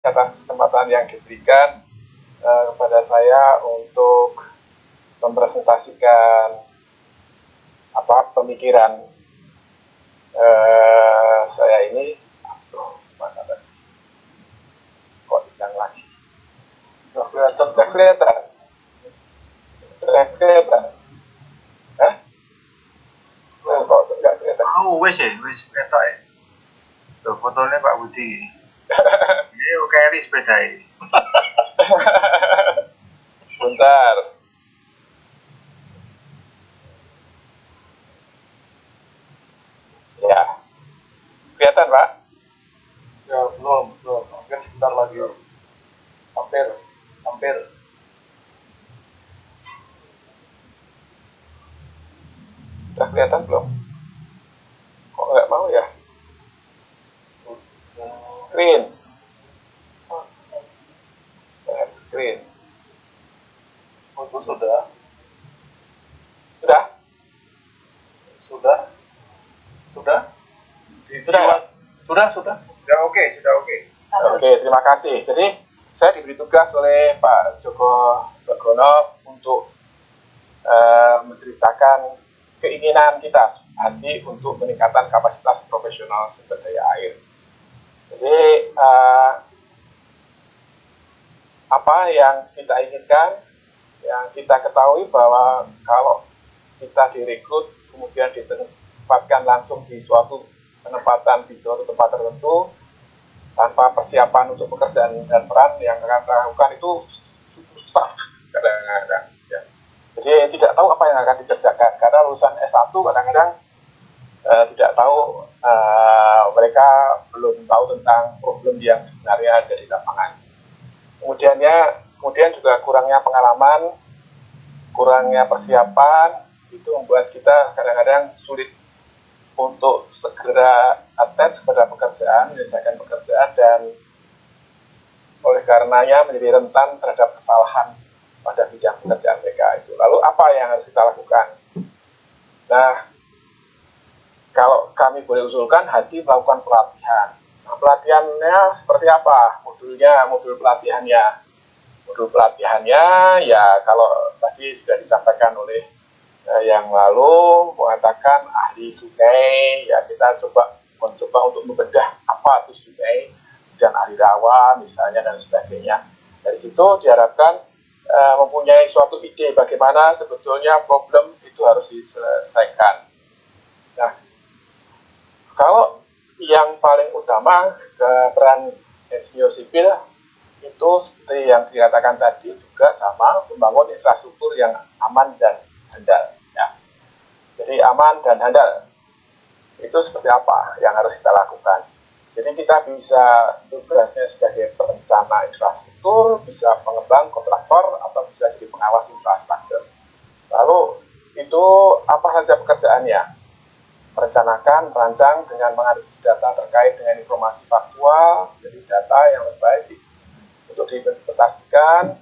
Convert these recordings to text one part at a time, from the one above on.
atas kesempatan yang diberikan kepada saya untuk mempresentasikan pemikiran saya ini. Kok hilang lagi? Sudah kelihatan? Sudah kelihatan? Hah? Kok nggak kelihatan? Wes ketok ya. Tuh fotonya Pak Budi. Ini UKRI sepeda ini. Bentar. Ya. Kelihatan, Pak? Ya, belum. Mungkin sebentar lagi. Hampir. Sudah kelihatan belum? Kok nggak mau ya? Screen. Share screen. Itu sudah. Sudah? Sudah. Sudah oke. Oke, terima kasih. Jadi, saya diberi tugas oleh Pak Joko Bagono untuk menceritakan keinginan kita nanti untuk peningkatan kapasitas profesional sumber daya air. Jadi, apa yang kita inginkan, yang kita ketahui bahwa kalau kita direkrut, kemudian ditempatkan langsung di suatu penempatan di suatu tempat tertentu, tanpa persiapan untuk pekerjaan dan peran yang akan dilakukan itu susah kadang-kadang. Ya. Jadi tidak tahu apa yang akan dikerjakan, karena lulusan S1 kadang-kadang tidak tahu, mereka belum tahu tentang problem yang sebenarnya ada di lapangan. Kemudian juga kurangnya pengalaman, kurangnya persiapan, itu membuat kita kadang-kadang sulit untuk segera attach pada pekerjaan, menyelesaikan pekerjaan, dan oleh karenanya menjadi rentan terhadap kesalahan pada bidang pekerjaan mereka itu. Lalu apa yang harus kita lakukan? Nah, kalau kami boleh usulkan, Hadi melakukan pelatihan. Nah, pelatihannya seperti apa? Modul pelatihannya ya kalau tadi sudah disampaikan oleh yang lalu, mengatakan ahli sungai, ya kita mencoba untuk membedah apa itu sungai, dan ahli rawa misalnya dan sebagainya. Dari situ diharapkan mempunyai suatu ide bagaimana sebetulnya problem itu harus diselesaikan. Nah, kalau yang paling utama peran insinyur sipil itu seperti yang dikatakan tadi juga sama, membangun infrastruktur yang aman dan handal. Ya. Jadi aman dan handal itu seperti apa yang harus kita lakukan? Jadi kita bisa tugasnya sebagai perencana infrastruktur, bisa pengembang kontraktor, atau bisa jadi pengawas infrastruktur. Lalu itu apa saja pekerjaannya? Merencanakan, merancang dengan menganalisis data terkait dengan informasi faktual, jadi data yang terbaik untuk diimplementasikan,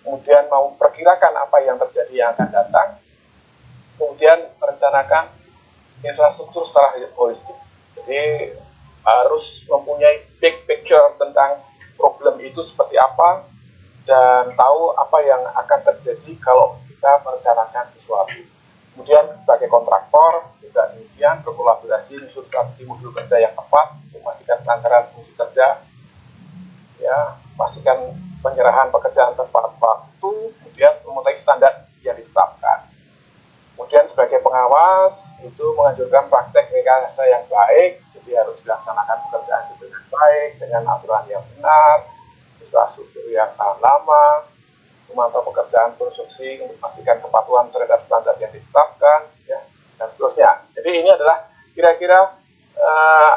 kemudian memperkirakan apa yang terjadi yang akan datang, kemudian merencanakan infrastruktur secara holistik. Jadi harus mempunyai big picture tentang problem itu seperti apa, dan tahu apa yang akan terjadi kalau kita merencanakan sesuatu. Kemudian sebagai kontraktor juga demikian, berkolaborasi menyusun strategi modul kerja yang tepat, memastikan kelancaran fungsi kerja, ya, pastikan penyerahan pekerjaan tepat waktu, kemudian memenuhi standar yang ditetapkan. Kemudian sebagai pengawas itu menganjurkan praktek rekayasa yang baik, jadi harus dilaksanakan pekerjaan itu dengan baik, dengan aturan yang benar, infrastruktur yang tahan lama, memantau pekerjaan konstruksi untuk memastikan kepatuhan terhadap standar yang ditetapkan, ya, dan seterusnya. Jadi ini adalah kira-kira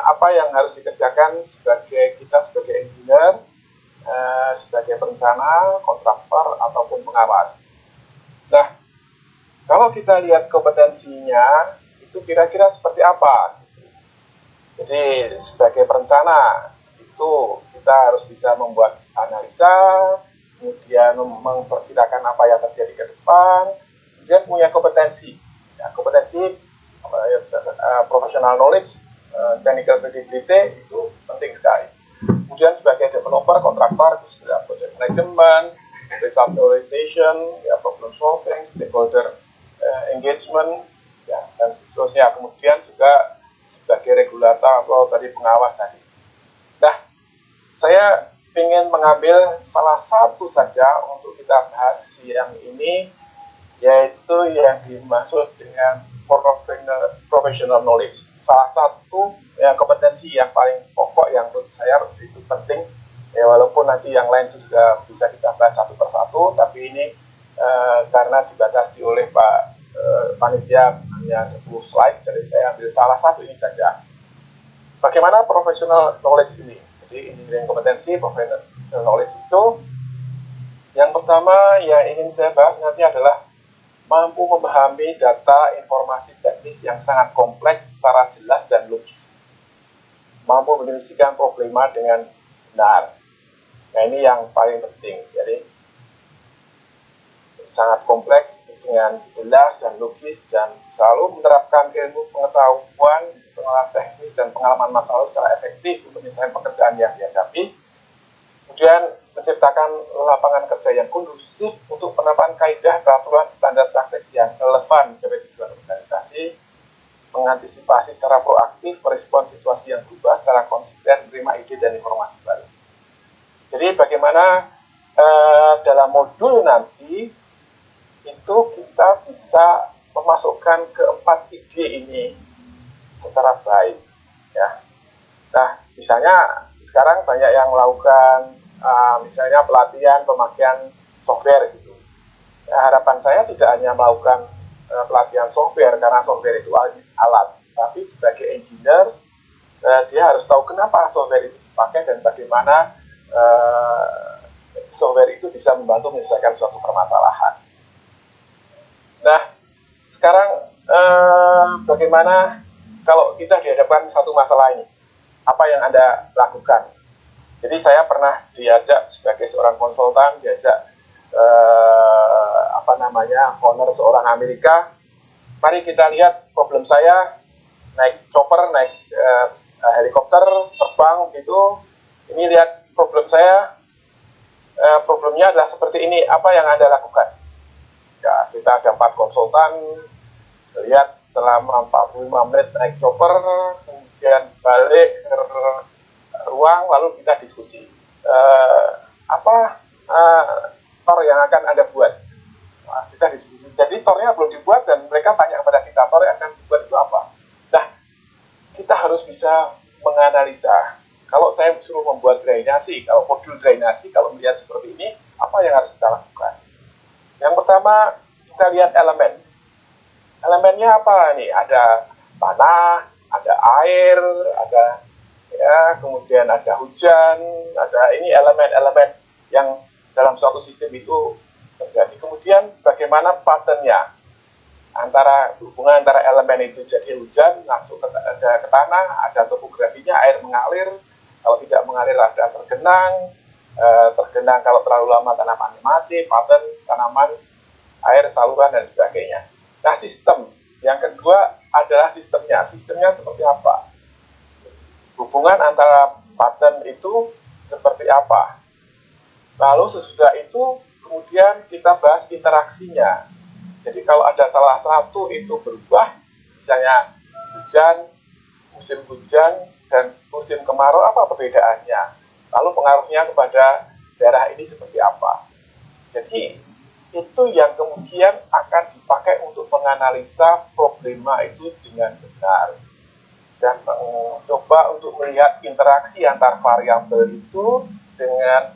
apa yang harus dikerjakan sebagai engineer, sebagai perencana, kontraktor, ataupun pengawas. Nah, kalau kita lihat kompetensinya, itu kira-kira seperti apa? Jadi, sebagai perencana, itu kita harus bisa membuat analisa, kemudian memperkirakan apa yang terjadi ke depan, kemudian punya kompetensi. Ya, kompetensi, professional knowledge, technical credibility, itu penting sekali. Kemudian sebagai developer, kontraktor itu sudah project management, result orientation, ya problem solving, stakeholder engagement, ya dan seterusnya. Kemudian juga sebagai regulator atau tadi pengawas tadi. Nah, saya ingin mengambil salah satu saja untuk kita bahas siang ini, yaitu yang dimaksud dengan professional knowledge. Salah satu kompetensi yang paling pokok yang menurut saya itu penting, ya walaupun nanti yang lain juga bisa kita bahas satu persatu, tapi ini karena dibatasi oleh Pak panitia hanya 10 slide, jadi saya ambil salah satu ini saja. Bagaimana professional knowledge ini? Jadi engineering kompetensi, professional knowledge itu yang pertama yang ingin saya bahas nanti adalah mampu memahami data informasi teknis yang sangat kompleks secara jelas dan logis. Mampu mendefinisikan problema dengan benar. Nah ini yang paling penting. Jadi sangat kompleks dengan jelas dan logis dan selalu menerapkan ilmu pengetahuan, pengalaman teknis dan pengalaman masa lalu secara efektif untuk menyelesaikan pekerjaan yang dihadapi. Kemudian menciptakan lapangan kerja yang kondusif untuk penerapan kaidah, peraturan, standar praktek yang relevan mencapai tujuan organisasi, mengantisipasi secara proaktif, merespon situasi yang berubah secara konsisten, menerima ide dan informasi baru. Jadi bagaimana dalam modul nanti itu kita bisa memasukkan keempat ide ini secara baik, ya. Nah, misalnya sekarang banyak yang melakukan misalnya pelatihan pemakaian software gitu. Ya, harapan saya tidak hanya melakukan pelatihan software karena software itu alat, tapi sebagai engineer dia harus tahu kenapa software itu dipakai dan bagaimana software itu bisa membantu menyelesaikan suatu permasalahan. Nah, sekarang bagaimana kalau kita dihadapkan satu masalah ini? Apa yang Anda lakukan? Jadi saya pernah diajak sebagai seorang konsultan, diajak owner seorang Amerika. Mari kita lihat problem saya, naik chopper, naik helikopter, terbang gitu. Ini lihat problem saya, problemnya adalah seperti ini. Apa yang Anda lakukan? Ya, kita ada 4 konsultan, lihat selama 45 menit naik chopper, kemudian balik ke ruang, lalu kita diskusi tor yang akan Anda buat. Nah, kita diskusi. Jadi tornya belum dibuat dan mereka tanya kepada kita, tor yang akan dibuat itu apa? Nah, kita harus bisa menganalisa. Kalau saya suruh membuat drainasi, kalau modul drainasi, kalau melihat seperti ini, apa yang harus kita lakukan? Yang pertama, kita lihat elemen. Elemennya apa nih? Ada tanah, ada air, ada kemudian ada hujan, ada ini elemen-elemen yang dalam suatu sistem itu terjadi. Kemudian bagaimana patternnya antara hubungan antara elemen itu, jadi hujan langsung ke tanah, ada topografinya, air mengalir, kalau tidak mengalir ada tergenang, tergenang kalau terlalu lama tanaman mati, pattern tanaman, air, saluran dan sebagainya. Nah, sistem yang kedua adalah sistemnya seperti apa? Hubungan antara pattern itu seperti apa? Lalu sesudah itu kemudian kita bahas interaksinya. Jadi kalau ada salah satu itu berubah, misalnya musim hujan dan musim kemarau, apa perbedaannya? Lalu pengaruhnya kepada daerah ini seperti apa? Jadi itu yang kemudian akan dipakai untuk menganalisa problema itu dengan benar. Dan mencoba untuk melihat interaksi antar variabel itu dengan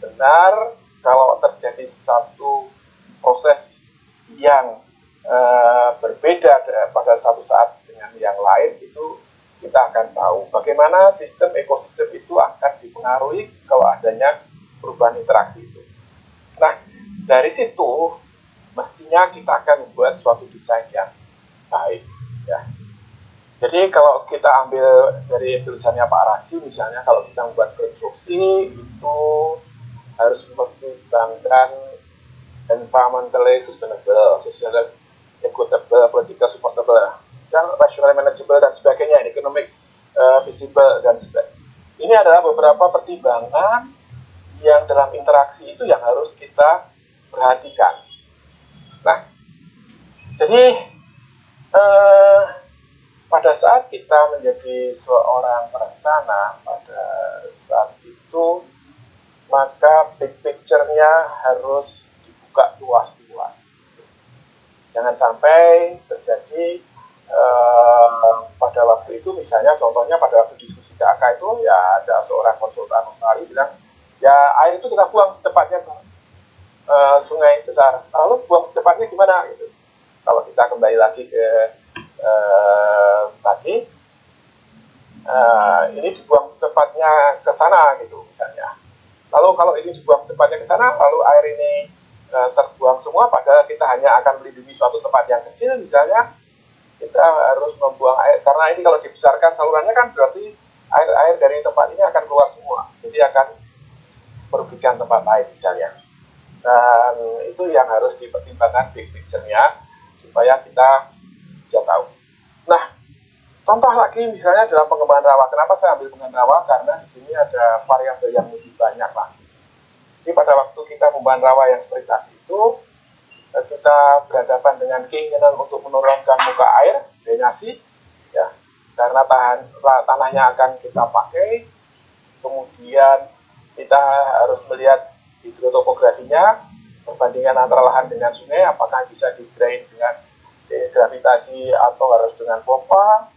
benar. Kalau terjadi satu proses yang berbeda pada satu saat dengan yang lain, itu kita akan tahu bagaimana sistem ekosistem itu akan dipengaruhi kalau adanya perubahan interaksi itu. Nah, dari situ mestinya kita akan membuat suatu desain yang baik, ya. Jadi kalau kita ambil dari tulisannya Pak Raji, misalnya kalau kita membuat konstruksi itu harus mempertimbangkan environmentally sustainable, social equitable, political supportable, dan rational manageable dan sebagainya, economic visible dan sebagainya. Ini adalah beberapa pertimbangan yang dalam interaksi itu yang harus kita perhatikan. Nah, jadi pada saat kita menjadi seorang perencana, pada saat itu maka big picture-nya harus dibuka luas-luas. Jangan sampai terjadi pada waktu itu, misalnya contohnya pada waktu diskusi KK itu ya ada seorang konsultan Australia bilang, ya air itu kita buang secepatnya ke sungai besar. Lalu buang secepatnya gimana gitu? Kalau kita kembali lagi ke tadi, ini dibuang secepatnya ke sana gitu misalnya. Lalu kalau ini dibuang secepatnya ke sana, lalu air ini terbuang semua, padahal kita hanya akan melindungi suatu tempat yang kecil misalnya, kita harus membuang air, karena ini kalau dibesarkan salurannya kan berarti air-air dari tempat ini akan keluar semua, jadi akan merugikan tempat lain misalnya. Dan itu yang harus dipertimbangkan big picture-nya supaya kita bisa tahu. Nah, contoh lagi misalnya dalam pengembangan rawa. Kenapa saya ambil pengembangan rawa? Karena di sini ada variabel yang lebih banyak lagi. Jadi pada waktu kita membangun rawa yang seperti tadi itu, kita berhadapan dengan keinginan untuk menurunkan muka air, drainasi, ya, karena tanahnya akan kita pakai. Kemudian kita harus melihat hidrotopografinya, perbandingan antara lahan dengan sungai, apakah bisa di-drain dengan gravitasi atau harus dengan pompa,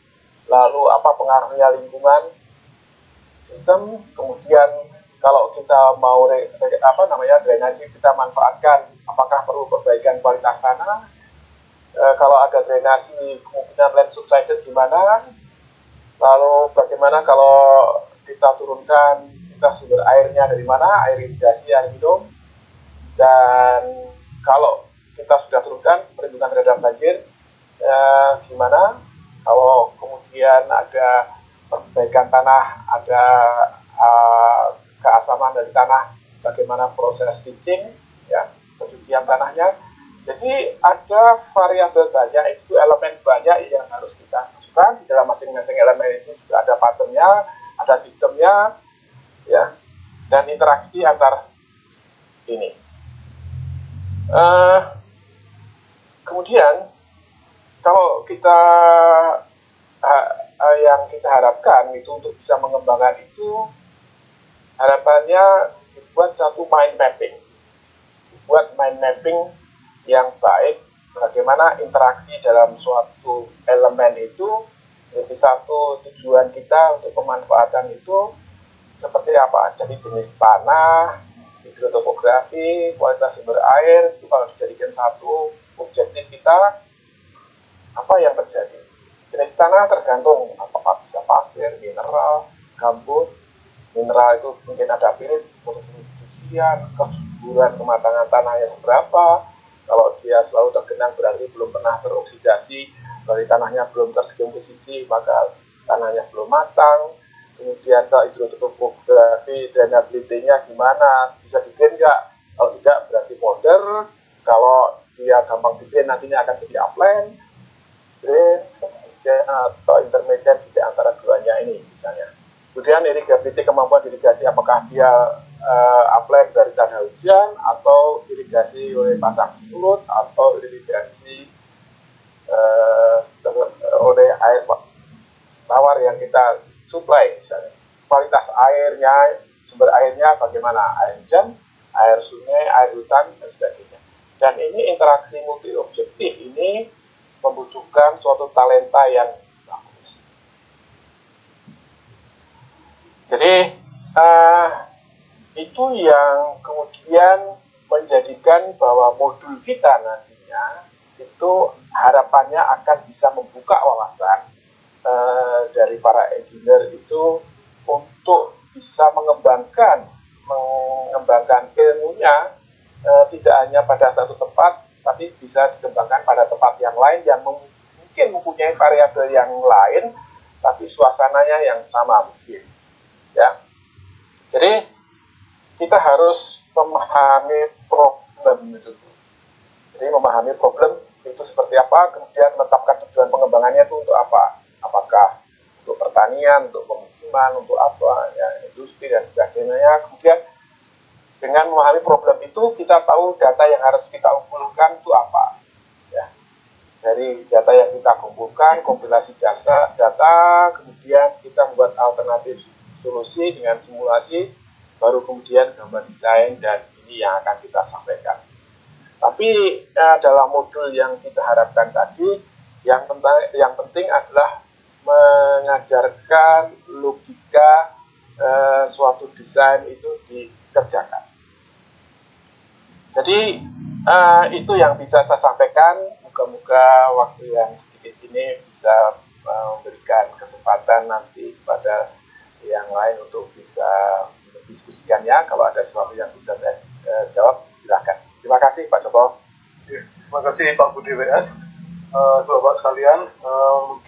lalu apa pengaruhnya lingkungan sistem, kemudian kalau kita mau drainasi kita manfaatkan, apakah perlu perbaikan kualitas tanah, kalau ada drainasi kemungkinan land subsided gimana, lalu bagaimana kalau kita turunkan, kita sumber airnya dari mana, air irigasi, air minum, dan kalau kita sudah turunkan perlindungan terhadap banjir gimana, kalau kemudian ada perbaikan tanah, ada keasaman dari tanah, bagaimana proses leaching, ya, pencucian tanahnya. Jadi ada variabel banyak, itu elemen banyak yang harus kita masukkan. Di dalam masing-masing elemen itu juga ada patternnya, ada sistemnya, ya, dan interaksi antar ini. Kemudian kalau kita yang kita harapkan itu untuk bisa mengembangkan itu, harapannya dibuat satu mind mapping, yang baik, bagaimana interaksi dalam suatu elemen itu. Jadi satu tujuan kita untuk pemanfaatan itu seperti apa, jadi jenis tanah, hidrotopografi, kualitas sumber air, itu kalau dijadikan satu objektif kita, apa yang terjadi. Jenis tanah tergantung apakah bisa pasir, mineral, gambut. Mineral itu mungkin ada pirit, kesucian, kesuburan, kematangan tanahnya seberapa. Kalau dia selalu tergenang berarti belum pernah teroksidasi, berarti tanahnya belum terdekomposisi, maka tanahnya belum matang. Kemudian kalau hidrotopografi, drainability-nya gimana, bisa di-drain nggak? Kalau tidak berarti polder. Kalau dia gampang di-drain nantinya akan jadi upland, drain, atau intermediate di antara keduanya ini misalnya. Kemudian irigasi, kemampuan irigasi, apakah dia upland dari tanah hujan, atau irigasi oleh pasang surut, atau irigasi oleh air tawar yang kita supply misalnya. Kualitas airnya, sumber airnya bagaimana, air hujan, air sungai, air hutan, dan sebagainya. Dan ini interaksi multi objektif ini membutuhkan suatu talenta yang bagus. Jadi itu yang kemudian menjadikan bahwa modul kita nantinya itu harapannya akan bisa membuka wawasan dari para engineer itu untuk bisa mengembangkan ilmunya, tidak hanya pada satu tempat, tapi bisa dikembangkan pada tempat yang lain yang mungkin mempunyai variabel yang lain, tapi suasananya yang sama mungkin. Ya, jadi kita harus memahami problem itu. Jadi memahami problem itu seperti apa, kemudian menetapkan tujuan pengembangannya itu untuk apa. Apakah untuk pertanian, untuk pemukiman, pemukiman, untuk apa, ya, industri dan sebagainya. Kemudian dengan memahami problem itu, kita tahu data yang harus kita kumpulkan itu apa. Ya. Dari data yang kita kumpulkan, kompilasi data, kemudian kita membuat alternatif solusi dengan simulasi, baru kemudian gambar desain, dan ini yang akan kita sampaikan. Tapi dalam modul yang kita harapkan tadi, yang penting adalah mengajarkan logika suatu desain itu dikerjakan. Jadi itu yang bisa saya sampaikan. Moga-moga waktu yang sedikit ini bisa memberikan kesempatan nanti kepada yang lain untuk bisa mendiskusikan ya. Kalau ada sesuatu yang bisa saya jawab, silakan. Terima kasih Pak Joko. Terima kasih Pak Budi WS. Bapak sekalian, mungkin